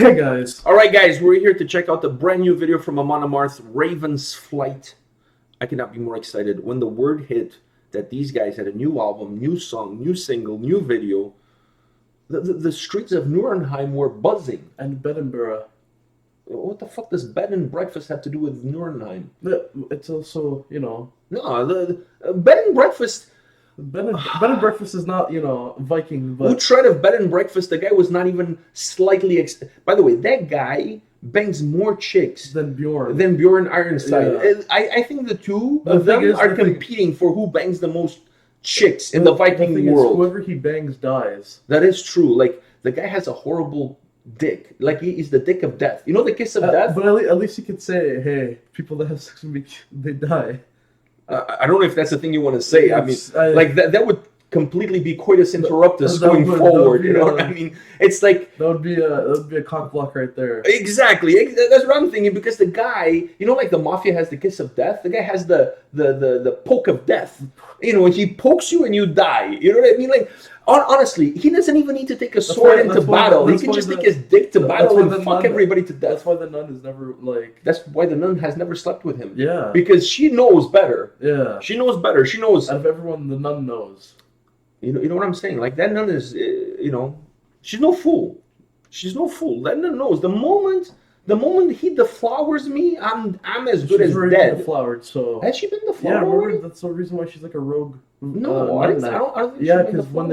Hey guys. Alright guys, we're here to check out the brand new video from Amon Amarth, Raven's Flight. I cannot be more excited. When the word hit that these guys had a new album, new song, new single, new video, the streets of Nuremberg were buzzing. And Edinburgh. What the fuck does bed and breakfast have to do with Nuremberg? It's also, No, the bed and breakfast... Bed and breakfast is not, Viking, but... Who tried a bed and breakfast? The guy was not even slightly... By the way, that guy bangs more chicks than Bjorn. Ironside. Yeah. I think the two of them are competing for who bangs the most chicks in the Viking world. Whoever he bangs dies. That is true. Like, the guy has a horrible dick. Like, he's the dick of death. You know the kiss of death? But at least he could say, hey, people that have sex with me, they die. I don't know if that's the thing you want to say. I mean, like, that would completely be coitus interruptus going forward. You know what I mean? It's like... That would be a cock block right there. Exactly. That's what I'm thinking, because the guy, like the mafia has the kiss of death, the guy has the poke of death. He pokes you and you die. You know what I mean? Like, honestly, he doesn't even need to take a sword into battle. He can just take his dick to battle and fuck everybody to death. That's why the nun is never, like... That's why the nun has never slept with him. Yeah. Because she knows better. Yeah. She knows better. She knows... Out of everyone, the nun knows. You know what I'm saying? Like, that nun is, she's no fool. She's no fool. That nun knows. The moment he deflowers me, I'm as good as dead. She's deflowered, so... Has she been deflowered? Yeah, remember, that's the reason why she's like a rogue. No, I don't think yeah, because when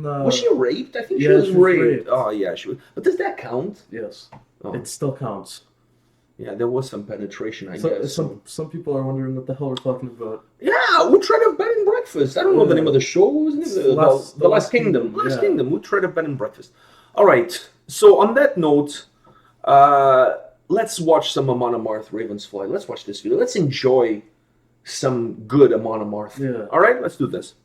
was she raped? I think she was raped. Oh yeah, she was. But does that count? Yes, it still counts. Yeah, there was some penetration, I guess. Some people are wondering what the hell we're talking about. Yeah, we tried a bed and breakfast. I don't know the name of the show. What was the name? The Last Kingdom. Last Kingdom. We tried a bed and breakfast. All right. So on that note, let's watch some Amon Amarth, Raven's Flight. Let's watch this video. Let's enjoy some good Amon Amarth. Yeah. All right, let's do this.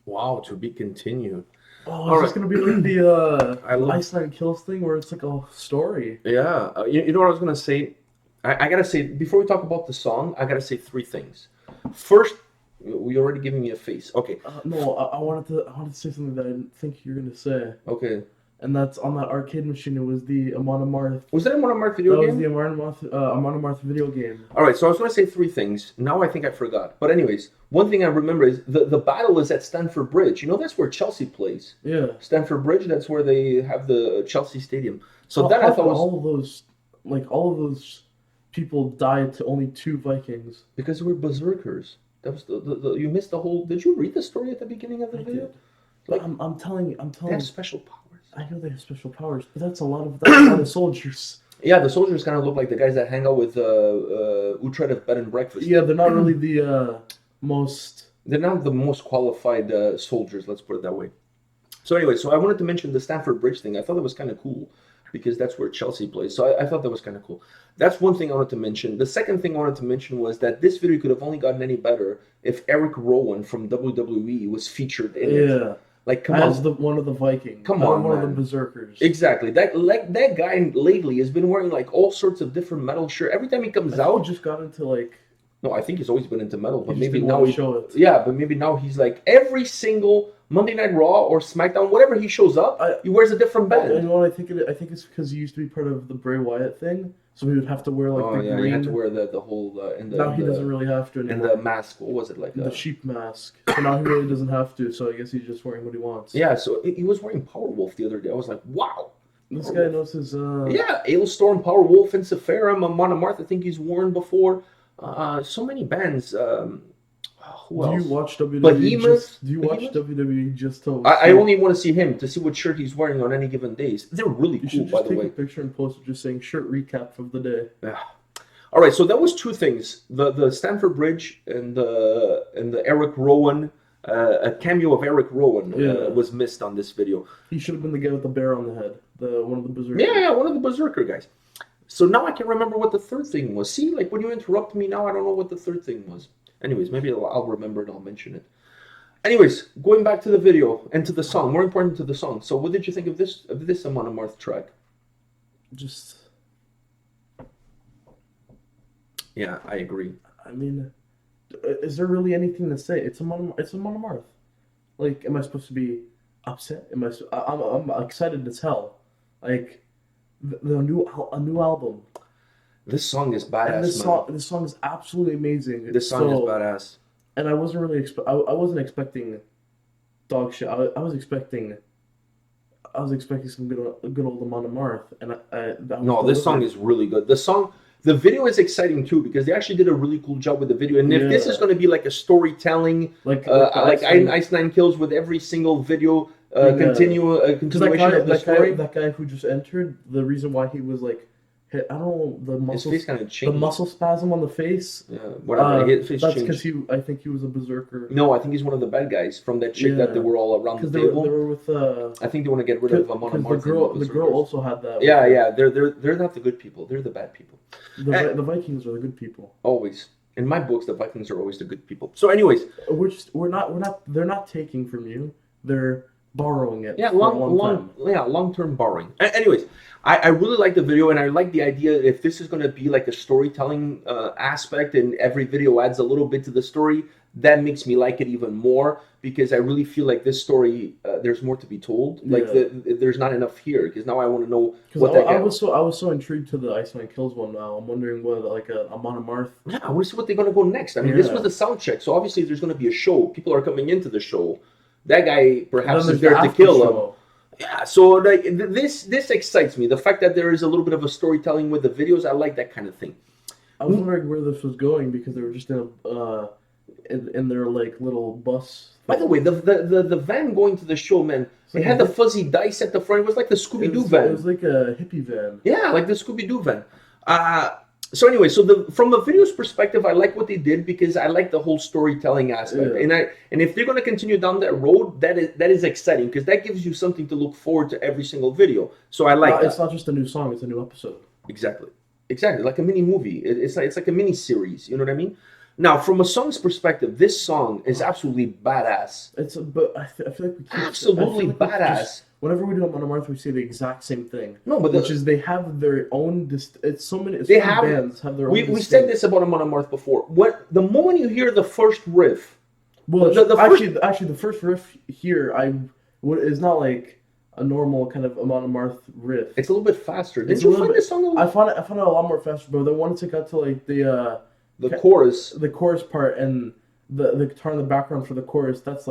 Wow, to be continued. Oh, is this gonna be like the Iceland Kills thing where it's like a story? Yeah, you know what I was gonna say? I gotta say, before we talk about the song, I gotta say three things. First, we already giving me a face. Okay. No, I wanted to say something that I didn't think you were gonna say. Okay. And that's on that arcade machine. It was the Amon Amarth. Was that Amon Amarth video game? That was the Amon Amarth video game. All right, so I was going to say three things. Now I think I forgot. But anyways, one thing I remember is the battle is at Stamford Bridge. You know, that's where Chelsea plays. Yeah. Stamford Bridge, that's where they have the Chelsea Stadium. So that I thought was... all of those people died to only 2 Vikings. Because we're berserkers. That was you missed the whole... Did you read the story at the beginning of the video? Did. Like, I'm telling you. They have special powers. I know they have special powers, but that's a lot of soldiers. Yeah, the soldiers kind of look like the guys that hang out with Utrecht of bed and breakfast. Yeah, they're not really the most... They're not the most qualified soldiers, let's put it that way. So anyway, so I wanted to mention the Stamford Bridge thing. I thought that was kind of cool because that's where Chelsea plays. So I thought that was kind of cool. That's one thing I wanted to mention. The second thing I wanted to mention was that this video could have only gotten any better if Eric Rowan from WWE was featured in it. Yeah. Like, come as on. one of the Vikings. Come on, one man. of the berserkers. Exactly. That guy lately has been wearing like all sorts of different metal shirts. Every time he comes out, he just got into like... No, I think he's always been into metal, but maybe now but maybe now he's like every single Monday Night Raw or SmackDown, whatever he shows up, he wears a different band. You know what I think? I think it's because he used to be part of the Bray Wyatt thing, so he would have to wear like the green. He had to wear the whole. Now he doesn't really have to anymore. And the mask, what was it like? The sheep mask. So now he really doesn't have to. So I guess he's just wearing what he wants. Yeah. So he was wearing Powerwolf the other day. I was like, wow. This guy knows his. Yeah, Ailstorm, Powerwolf, and Sephirim, Amon Amarth. I think he's worn before. So many bands. Who else? Do you watch WWE? Behemoth? Do you watch WWE just to? I only want to see him to see what shirt he's wearing on any given days. They're really cool, by the way. You should take a picture and post it, just saying "shirt recap of the day." Yeah. All right, so that was two things: the Stamford Bridge and the Eric Rowan. A cameo of Eric Rowan was missed on this video. He should have been the guy with the bear on the head, one of the berserkers. Yeah, one of the berserker guys. So now I can remember what the third thing was. See, like when you interrupt me now, I don't know what the third thing was. Anyways, maybe I'll remember and I'll mention it. Anyways, going back to the video and to the song, more important to the song. So what did you think of this Amon Amarth track? Just... Yeah, I agree. I mean, is there really anything to say? It's Amon Amarth. Like, am I supposed to be upset? I'm excited as hell. Like, a new album. This song is badass, and this song is absolutely amazing. This song is badass. And I wasn't really I wasn't expecting dog shit. I was expecting some good old Amon Amarth, and no, this song is really good. The video is exciting too because they actually did a really cool job with the video. And if this is going to be like a storytelling, like Ice Nine Kills with every single video, continuation of the story. That guy who just entered, the reason why he was like hit, I don't know, the muscle, his face kind of changed. The muscle spasm on the face. Yeah, whatever. His face that's changed. because I think he was a berserker. No, I think he's one of the bad guys from that chick that they were all around the table. They were with. I think they want to get rid of Amon Amarth. The girl also had that. Yeah. They're not the good people. They're the bad people. The Vikings are the good people. Always. In my books, the Vikings are always the good people. So, anyways, they're not taking from you. They're borrowing it. Yeah, long-term borrowing. Anyways, I really like the video, and I like the idea if this is going to be like a storytelling aspect, and every video adds a little bit to the story. That makes me like it even more because I really feel like this story, there's more to be told. Like there's not enough here because now I want to know what that. I was so intrigued to the Iceman Kills one. Now I'm wondering what like a Amon Amarth. Yeah, I want to see what they're going to go next. I mean, this was the sound check, so obviously there's going to be a show. People are coming into the show. That guy perhaps is there to kill him. Yeah, so like this excites me. The fact that there is a little bit of a storytelling with the videos, I like that kind of thing. I was wondering where this was going because they were just in their like little bus. By the way, the van going to the show, man, it had the fuzzy dice at the front. It was like the Scooby-Doo van. It was like a hippie van. Yeah, like the Scooby-Doo van. So anyway, from the video's perspective, I like what they did because I like the whole storytelling aspect, and if they're going to continue down that road, that is exciting because that gives you something to look forward to every single video. So I like that. It's not just a new song; it's a new episode. Exactly, like a mini movie. It's like a mini series. You know what I mean? Now, from a song's perspective, this song is absolutely badass. I feel like we keep absolutely badass. Whenever we do Amon Amarth, we say the exact same thing. No, but which is they have their own. It's so many. Bands have their own. We said this about Amon Amarth before. The moment you hear the first riff, well, actually, the first riff here, is not like a normal kind of Amon Amarth riff. It's a little bit faster. Did you find this song? I found it a lot more faster, but then once it got to like the chorus part and the guitar in the background for the chorus, that's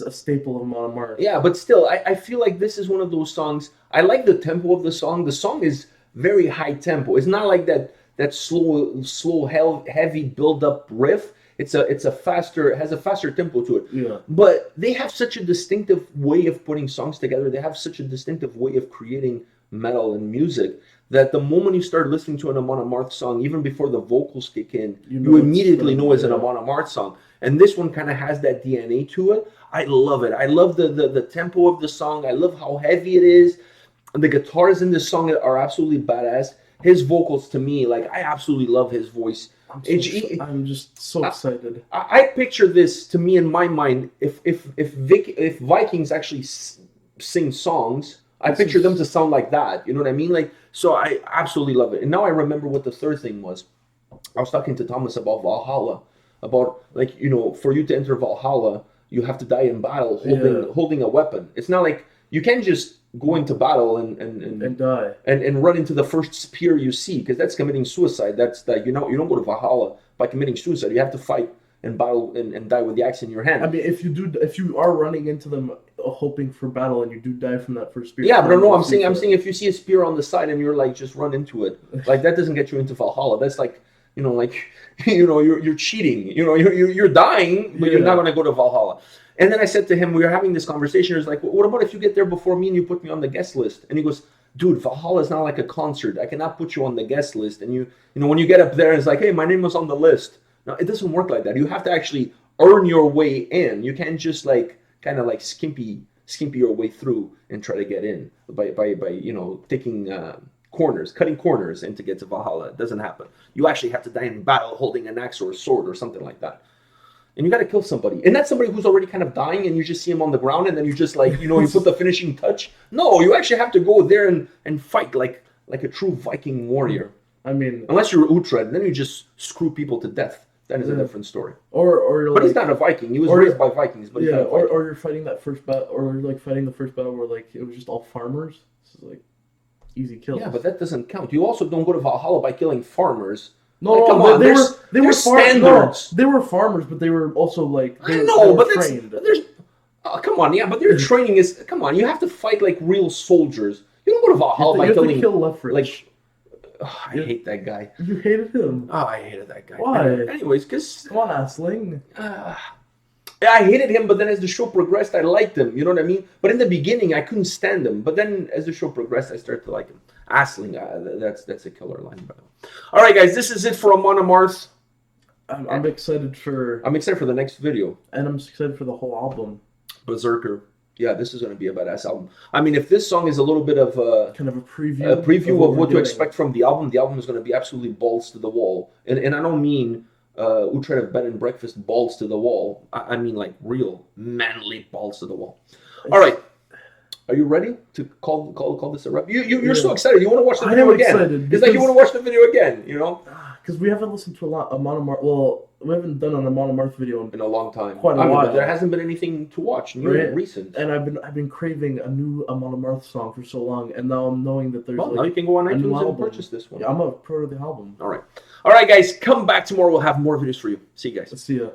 a staple of Amon Amarth. Yeah, but still, I feel like this is one of those songs. I like the tempo of the song. The song is very high tempo. It's not like that slow, heavy build-up riff. It has a faster tempo to it. Yeah. But they have such a distinctive way of putting songs together. They have such a distinctive way of creating metal and music that the moment you start listening to an Amon Amarth song, even before the vocals kick in, you immediately know it's an Amon Amarth song. And this one kind of has that DNA to it. I love it. I love the tempo of the song. I love how heavy it is. And the guitars in this song are absolutely badass. His vocals, to me, like I absolutely love his voice. I'm just so excited. I picture this, to me, in my mind, if Vikings actually sing songs, I picture them to sound like that. You know what I mean? Like, so I absolutely love it. And now I remember what the third thing was. I was talking to Thomas about Valhalla, about like, you know, for you to enter Valhalla, you have to die in battle holding a weapon. It's not like you can't just go into battle and die and run into the first spear you see, because that's committing suicide. That's that you don't go to Valhalla by committing suicide. You have to fight and battle and die with the axe in your hand. I mean, if you are running into them hoping for battle and you do die from that first spear. Yeah, but no, I'm saying if you see a spear on the side and you're like just run into it, like that doesn't get you into Valhalla. That's like, you're cheating. You're dying, but you're not going to go to Valhalla. And then I said to him, we were having this conversation. He was like, what about if you get there before me and you put me on the guest list? And he goes, dude, Valhalla is not like a concert. I cannot put you on the guest list, and you know, when you get up there, it's like, hey, my name was on the list. No, it doesn't work like that. You have to actually earn your way in. You can't just like kind of like skimpy your way through and try to get in by you know, taking corners, cutting corners, and to get to Valhalla. It doesn't happen. You actually have to die in battle holding an axe or a sword or something like that. And you got to kill somebody. And that's somebody who's already kind of dying, and you just see him on the ground, and then you just like, you know, you put the finishing touch. No, you actually have to go there and fight like a true Viking warrior. I mean, unless you're Uhtred, then you just screw people to death. That is a different story. But like, he's not a Viking. He was raised by Vikings, but he's not a Viking. Or you're fighting that first battle, or like fighting the first battle where like it was just all farmers. This is like easy kills. Yeah, but that doesn't count. You also don't go to Valhalla by killing farmers. No, like, come on, they were standards. No, they were farmers, but they were also like I know, but there's come on, yeah, but their training is You have to fight like real soldiers. You don't go to Valhalla by killing. Kill Leftridge. Like, I hate that guy. You hated him. Oh, I hated that guy. Why? Anyways, because come on, Asling. I hated him, but then as the show progressed, I liked him. You know what I mean? But in the beginning, I couldn't stand him. But then as the show progressed, I started to like him. Asling, that's a killer line, by the way. All right, guys, this is it for Amon Amarth. I'm excited for. I'm excited for the next video, and I'm excited for the whole album. Berserker. Yeah, this is going to be a badass album. I mean, if this song is a little bit of kind of a preview of what to expect from the album is going to be absolutely balls to the wall. And I don't mean Uhtred of Bed and Breakfast balls to the wall. I mean like real manly balls to the wall. All right. Are you ready to call this a wrap? You're so excited. You want to watch the video again. It's like you want to watch the video again, you know? Because we haven't listened to a lot of Amon Amarth. Well, we haven't done an Amon Amarth video in a long time. Quite a while. There hasn't been anything to watch recent. And I've been craving a new Amon Amarth song for so long, and now I'm knowing that there's now you can go on iTunes and purchase this one. Yeah, I'm a pro of the album. All right, guys, come back tomorrow. We'll have more videos for you. See you guys. See ya.